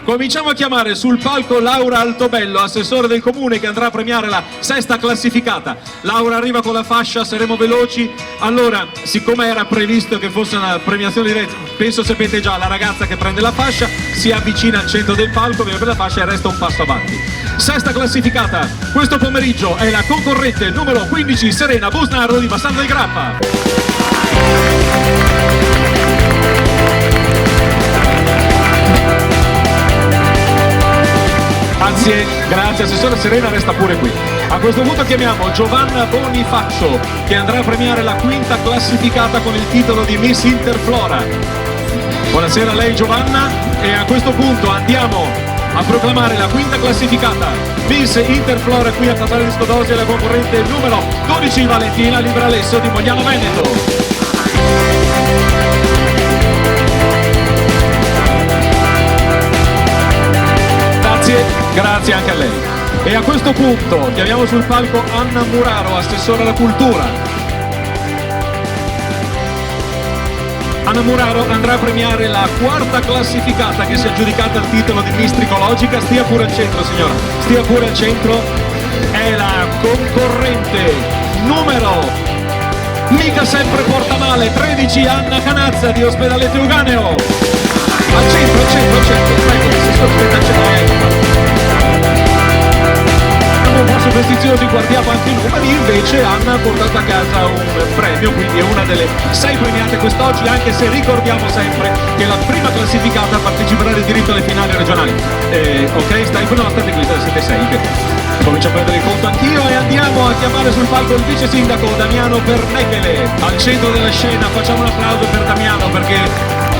Cominciamo a chiamare sul palco Laura Altobello, assessore del comune, che andrà a premiare la sesta classificata. Laura arriva con la fascia, saremo veloci. Allora, siccome era previsto che fosse una premiazione diretta, penso sapete già, la ragazza che prende la fascia si avvicina al centro del palco, viene per la fascia e resta un passo avanti. Sesta classificata questo pomeriggio è la concorrente numero 15, Serena Busnarro di Bassano del Grappa. Anzi, grazie assessore, Serena resta pure qui. A questo punto chiamiamo Giovanna Bonifaccio, che andrà a premiare la quinta classificata con il titolo di Miss Interflora. Buonasera a lei Giovanna, e a questo punto andiamo a proclamare la quinta classificata Miss Interflora qui a Casale di Scodosi, e la concorrente numero 12 Valentina Libralesso di Mogliano Veneto. Grazie anche a lei. E a questo punto chiamiamo sul palco Anna Muraro, assessore alla cultura. Anna Muraro andrà a premiare la quarta classificata che si è aggiudicata il titolo di Miss Tricologica. Stia pure al centro, signora, stia pure al centro. È la concorrente numero, mica sempre porta male, 13 Anna Canazza di Ospedaleto Euganeo. Al centro, prego, assessore, un po' superstiziosi, guardiamo anche i numeri. Invece Anna ha portato a casa un premio, quindi è una delle 6 premiate quest'oggi, anche se ricordiamo sempre che la prima classificata parteciperà in diritto alle finali regionali. Ok, state qui, siete 6, comincio a prendere il conto anch'io, e andiamo a chiamare sul palco il vice sindaco Damiano Pernechele al centro della scena. Facciamo un applauso per Damiano perché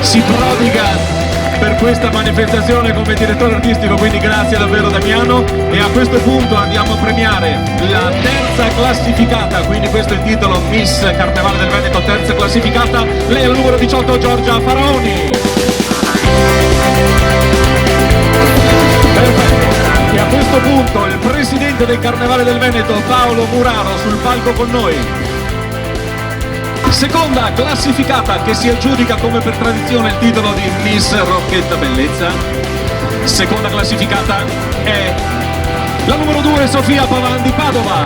si prodiga per questa manifestazione come direttore artistico, quindi grazie davvero Damiano. E a questo punto andiamo a premiare la terza classificata, quindi questo è il titolo Miss Carnevale del Veneto, terza classificata. Lei è la numero 18 Giorgia Faraoni. Perfetto. E a questo punto il presidente del Carnevale del Veneto Paolo Muraro sul palco con noi. Seconda classificata che si aggiudica come per tradizione il titolo di Miss Rocchetta Bellezza. Seconda classificata è la numero 2 Sofia Pavan di Padova.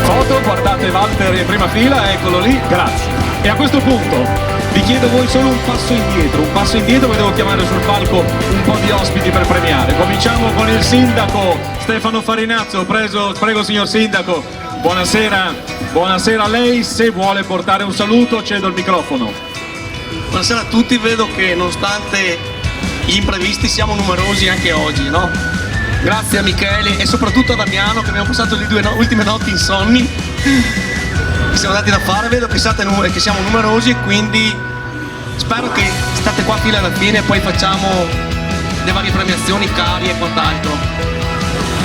Foto, guardate Walter in prima fila, eccolo lì, grazie. E a questo punto vi chiedo voi solo un passo indietro, vi devo chiamare sul palco un po' di ospiti per premiare. Cominciamo con il sindaco Stefano Farinazzo, prego signor sindaco, buonasera a lei, se vuole portare un saluto cedo il microfono. Buonasera a tutti, vedo che nonostante gli imprevisti siamo numerosi anche oggi, no? Grazie a Michele e soprattutto a Damiano che abbiamo passato le 2 ultime notti insonni. Siamo andati da fare, vedo che siamo numerosi e quindi spero che state qua fino alla fine e poi facciamo le varie premiazioni, cavi e quant'altro.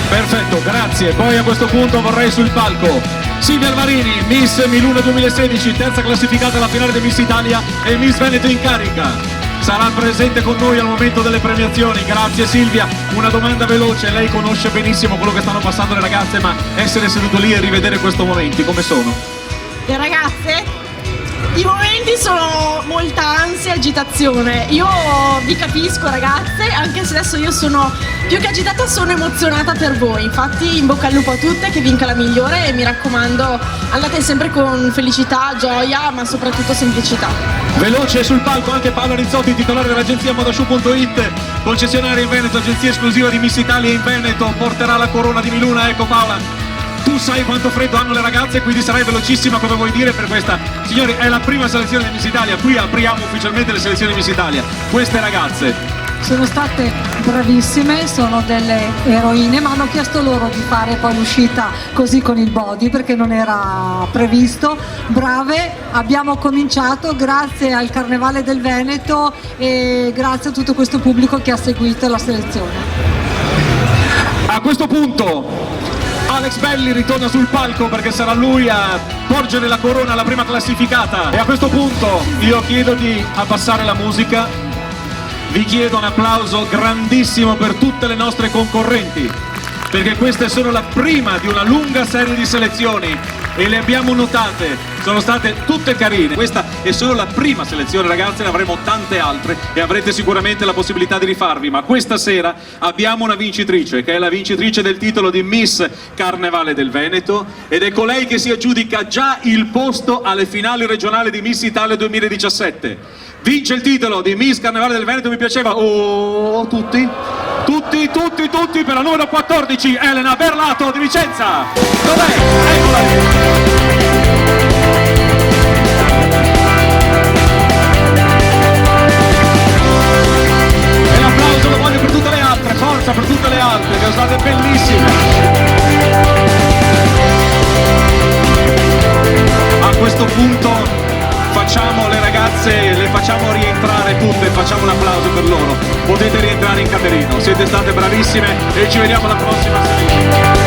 Perfetto, grazie. Poi a questo punto vorrei sul palco Silvia Alvarini, Miss Milano 2016, terza classificata alla finale di Miss Italia e Miss Veneto in carica. Sarà presente con noi al momento delle premiazioni. Grazie Silvia. Una domanda veloce, lei conosce benissimo quello che stanno passando le ragazze, ma essere seduto lì e rivedere questi momenti, come sono? Le ragazze? I momenti sono molta ansia e agitazione. Io vi capisco ragazze, anche se adesso io sono più che agitata, sono emozionata per voi. Infatti in bocca al lupo a tutte, che vinca la migliore, e mi raccomando andate sempre con felicità, gioia, ma soprattutto semplicità. Veloce sul palco anche Paola Rizzotti, titolare dell'agenzia Modashoe.it, concessionaria in Veneto, agenzia esclusiva di Miss Italia in Veneto, porterà la corona di Miluna. Ecco Paola, tu sai quanto freddo hanno le ragazze, quindi sarai velocissima come vuoi dire per questa. Signori, è la prima selezione di Miss Italia, qui apriamo ufficialmente le selezioni di Miss Italia. Queste ragazze sono state bravissime, sono delle eroine, ma hanno chiesto loro di fare poi l'uscita così con il body perché non era previsto. Brave, abbiamo cominciato grazie al Carnevale del Veneto e grazie a tutto questo pubblico che ha seguito la selezione. A questo punto Alex Belli ritorna sul palco perché sarà lui a porgere la corona alla prima classificata. E a questo punto io chiedo di abbassare la musica, vi chiedo un applauso grandissimo per tutte le nostre concorrenti. perché queste sono la prima di una lunga serie di selezioni e le abbiamo notate, sono state tutte carine. Questa è solo la prima selezione, ragazze, ne avremo tante altre e avrete sicuramente la possibilità di rifarvi, ma questa sera abbiamo una vincitrice, che è la vincitrice del titolo di Miss Carnevale del Veneto, ed è colei che si aggiudica già il posto alle finali regionali di Miss Italia 2017. Vince il titolo di Miss Carnevale del Veneto, mi piaceva, tutti per la numero 14, Elena Berlato di Vicenza. Dov'è? Eccola lì. E l'applauso lo voglio per tutte le altre, forza per tutte le altre, che sono state bellissime. A questo punto facciamo le ragazze, le facciamo rientrare tutte, facciamo un applauso per loro. Potete rientrare in camerino, siete state bravissime e ci vediamo alla prossima serata.